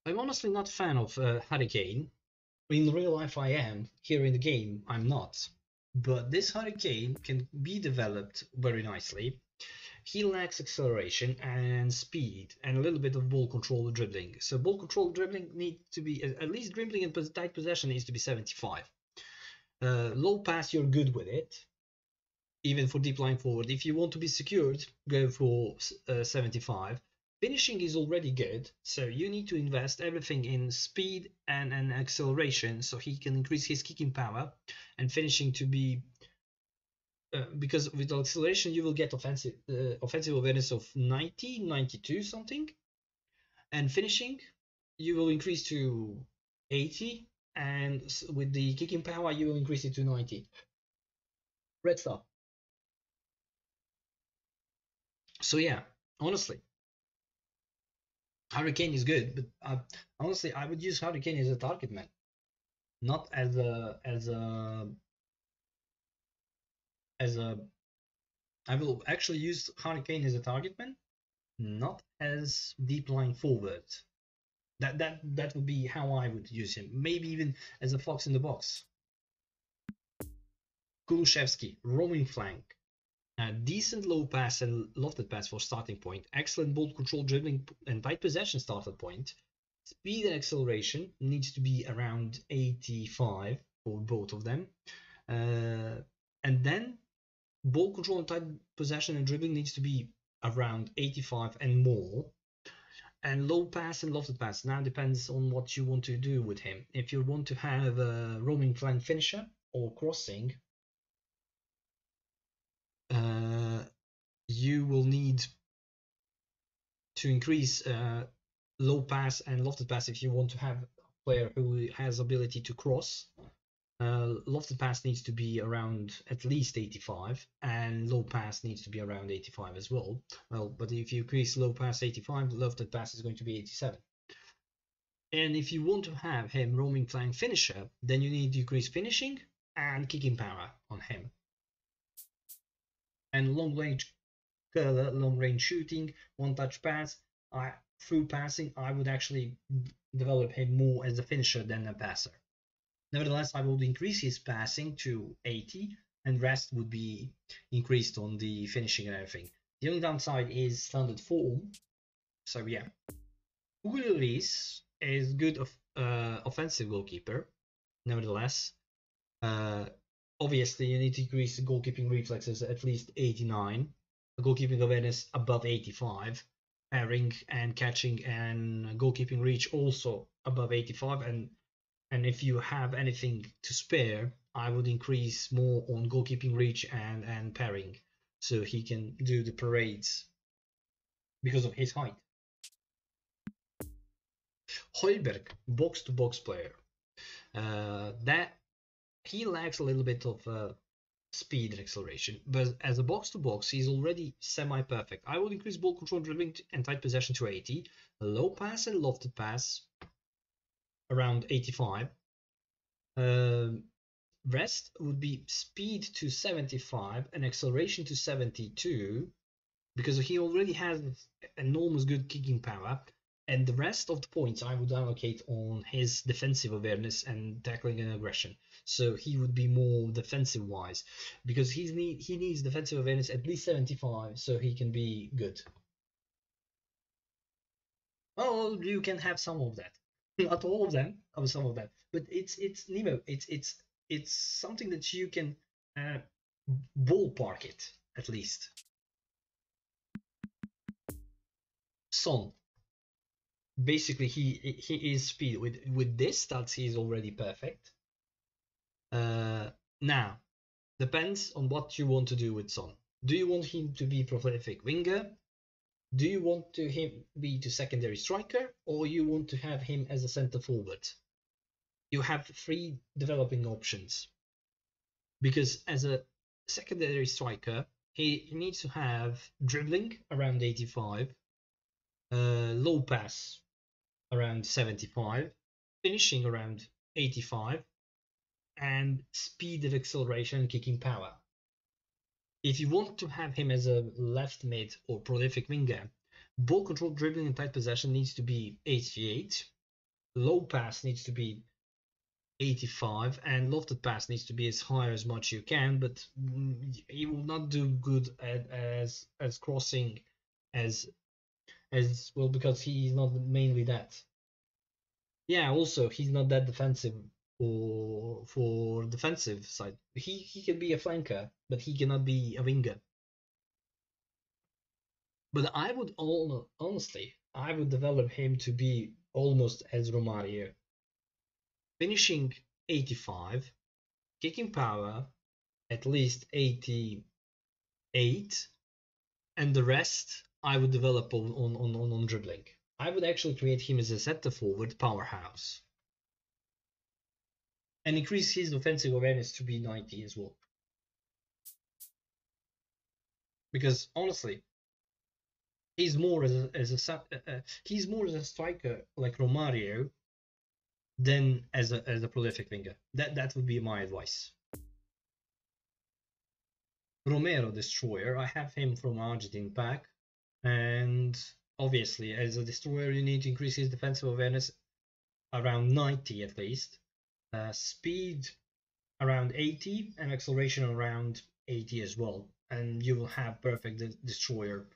not a fan of Hurricane. In real life, I am. Here in the game, I'm not. But this Hurricane can be developed very nicely. He lacks acceleration and speed and a little bit of ball control dribbling. So ball control dribbling needs to be, at least dribbling and tight possession needs to be 75. Low pass, you're good with it. Even for deep line forward, if you want to be secured, go for 75. Finishing is already good, so you need to invest everything in speed and acceleration so he can increase his kicking power, and finishing to be because with acceleration you will get offensive awareness of 90, 92 something, and finishing you will increase to 80, and with the kicking power you will increase it to 90. Red Star. So yeah, honestly, Hurricane is good, but honestly, I would use Hurricane as a target man, not as a. I will actually use Hurricane as a target man, not as deep line forward. That would be how I would use him. Maybe even as a fox in the box. Kulusevski, roaming flank. Decent low pass and lofted pass for starting point. Excellent ball control, dribbling, and tight possession starting point. Speed and acceleration needs to be around 85 for both of them. And then ball control and tight possession and dribbling needs to be around 85 and more. And low pass and lofted pass now depends on what you want to do with him. If you want to have a roaming flank finisher or crossing, you will need to increase low pass and lofted pass if you want to have a player who has ability to cross. Lofted pass needs to be around at least 85, and low pass needs to be around 85 as well. Well, but if you increase low pass 85, lofted pass is going to be 87. And if you want to have him roaming flank finisher, then you need to increase finishing and kicking power on him. And long range curler, long range shooting, one touch pass, through passing, I would actually develop him more as a finisher than a passer. Nevertheless, I would increase his passing to 80, and rest would be increased on the finishing and everything. The only downside is standard form. So yeah, Hugo Lloris is good offensive goalkeeper. Nevertheless, obviously you need to increase the goalkeeping reflexes at least 89, goalkeeping awareness above 85, pairing and catching and goalkeeping reach also above 85, and if you have anything to spare, I would increase more on goalkeeping reach and pairing, so he can do the parades because of his height. Højbjerg, box-to-box player. That he lacks a little bit of speed and acceleration, but as a box-to-box, he's already semi-perfect. I would increase ball control, dribbling, and tight possession to 80, low pass and lofted pass around 85. Rest would be speed to 75 and acceleration to 72, because he already has enormous good kicking power, and the rest of the points I would allocate on his defensive awareness and tackling and aggression. So he would be more defensive wise, because he needs defensive awareness at least 75 so he can be good. Oh, you can have some of that. Not all of them, or some of them, but it's Nemo. It's something that you can ballpark it at least. Son, basically he is speed with this stats. He is already perfect. Now, depends on what you want to do with Son. Do you want him to be prolific winger? Do you want him be to secondary striker, or you want to have him as a center forward? You have 3 developing options, because as a secondary striker, he needs to have dribbling around 85, low pass around 75, finishing around 85, and speed and acceleration and kicking power. If you want to have him as a left mid or prolific winger, ball control, dribbling, and tight possession needs to be 88. Low pass needs to be 85, and lofted pass needs to be as high as much you can. But he will not do good as crossing as well because he's not mainly that. Yeah, also he's not that defensive for defensive side. He can be a flanker, but he cannot be a winger. But I would honestly, I would develop him to be almost as Romario, finishing 85, kicking power at least 88, and the rest I would develop on dribbling. I would actually create him as a center forward powerhouse and increase his offensive awareness to be 90 as well. Because honestly, he's more he's more as a striker like Romario than as a prolific winger. That would be my advice. Romero Destroyer, I have him from Argentine pack, and obviously as a destroyer you need to increase his defensive awareness around 90 at least, speed around 80, and acceleration around 80 as well, and you will have perfect destroyer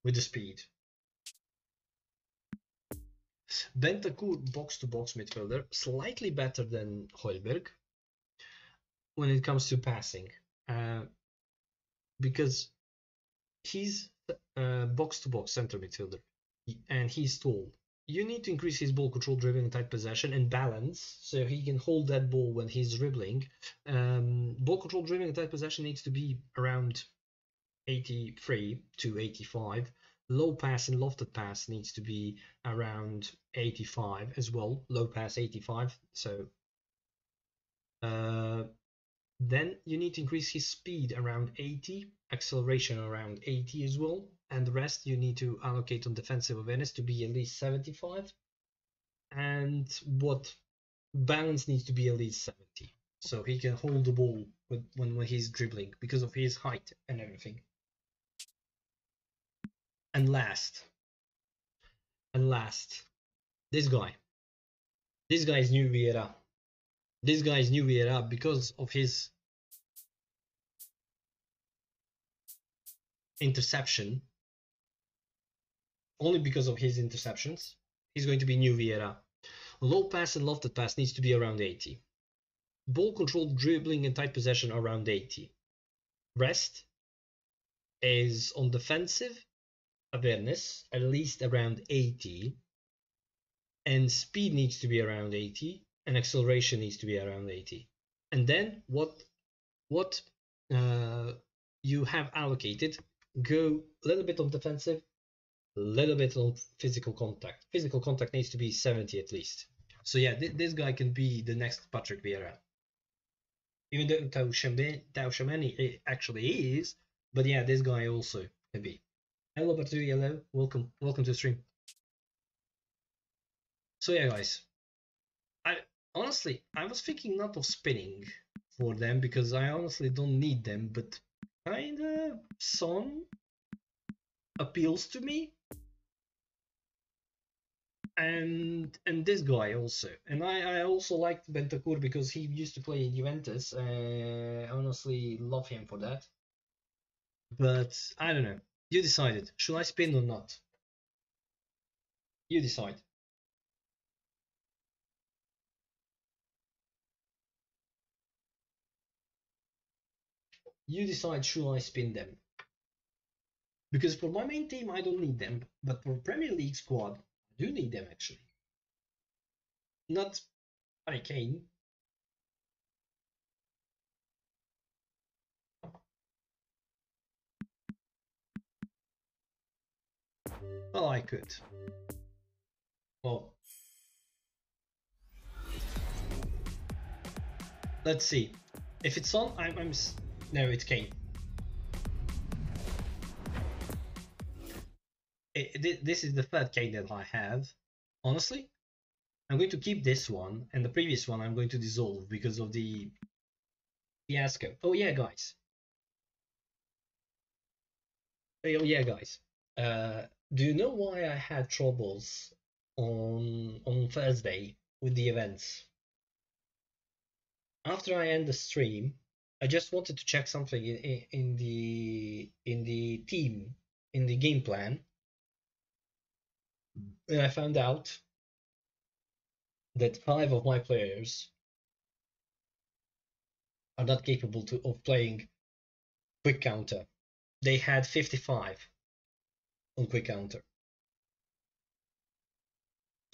with the speed. Bentancur box-to-box midfielder, slightly better than Højbjerg when it comes to passing, because he's box-to-box center midfielder, and he's tall. You need to increase his ball control, dribbling, tight possession, and balance, so he can hold that ball when he's dribbling. Ball control, dribbling, and tight possession needs to be around 83 to 85. Low pass and lofted pass needs to be around 85 as well. Low pass 85. So then you need to increase his speed around 80, acceleration around 80 as well, and the rest you need to allocate on defensive awareness to be at least 75. And what balance needs to be at least 70, so he can hold the ball when he's dribbling because of his height and everything. And last, this guy is New Vieira. This guy is New Vieira because of his interception. Only because of his interceptions, he's going to be New Vieira. Low pass and lofted pass needs to be around 80. Ball control, dribbling, and tight possession around 80. Rest is on defensive awareness, at least around 80. And speed needs to be around 80. And acceleration needs to be around 80. And then what you have allocated, go a little bit on defensive, a little bit on physical contact. Physical contact needs to be 70 at least. So yeah, this guy can be the next Patrick Vieira. Even though Tao actually is, but yeah, this guy also can be. Hello, Batu Yellow. Welcome to the stream. So yeah, guys, I was thinking not of spinning for them because I honestly don't need them, but kinda Son appeals to me, and this guy also, and I also liked Bentancur because he used to play in Juventus. I honestly love him for that, but I don't know. You decided. Should I spin or not? You decide. You decide. Should I spin them? Because for my main team, I don't need them, but for Premier League squad, I do need them actually. Not Harry Kane. Well, I could. Well, let's see. If it's on, I'm no, it's Kane. This is the third Kane that I have. Honestly, I'm going to keep this one, and the previous one I'm going to dissolve because of the fiasco. Oh yeah, guys. Oh, yeah, guys. Do you know why I had troubles on Thursday with the events? After I end the stream, I just wanted to check something in the team, in the game plan, and I found out that 5 of my players are not capable of playing quick counter. They had 55 on quick counter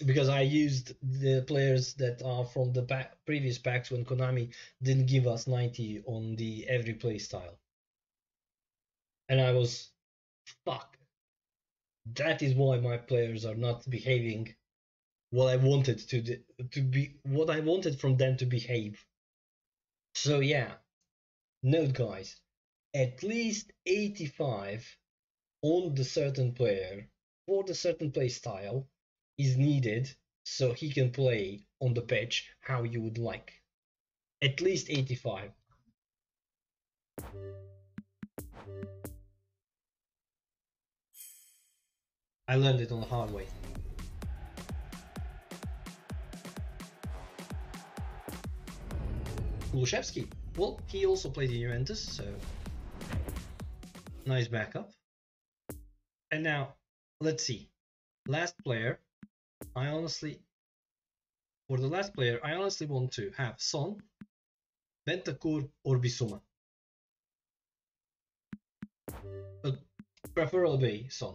because I used the players that are from the previous packs when Konami didn't give us 90 on the every play style, and I was fuck. That is why my players are not behaving what I wanted to be, what I wanted from them to behave. So yeah, note guys, at least 85 on the certain player for the certain play style is needed so he can play on the pitch how you would like. At least 85. I learned it on the hard way. Kulusevski, well, he also played in Juventus, so nice backup. And now, let's see. Last player, I honestly, for the last player, I honestly want to have Son, Bentancur, or Bissouma. But preferably Son.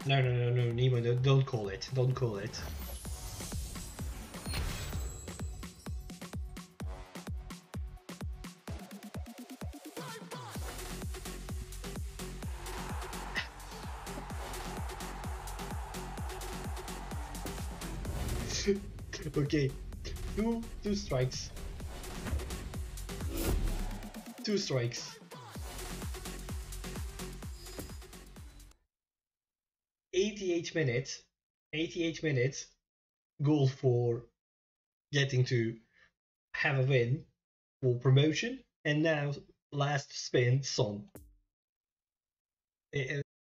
No, no, no, no, Nemo, don't call it. Don't call it. Okay, two strikes. Two strikes. 88 minutes. 88 minutes. Goal for getting to have a win for promotion. And now last spin, Son.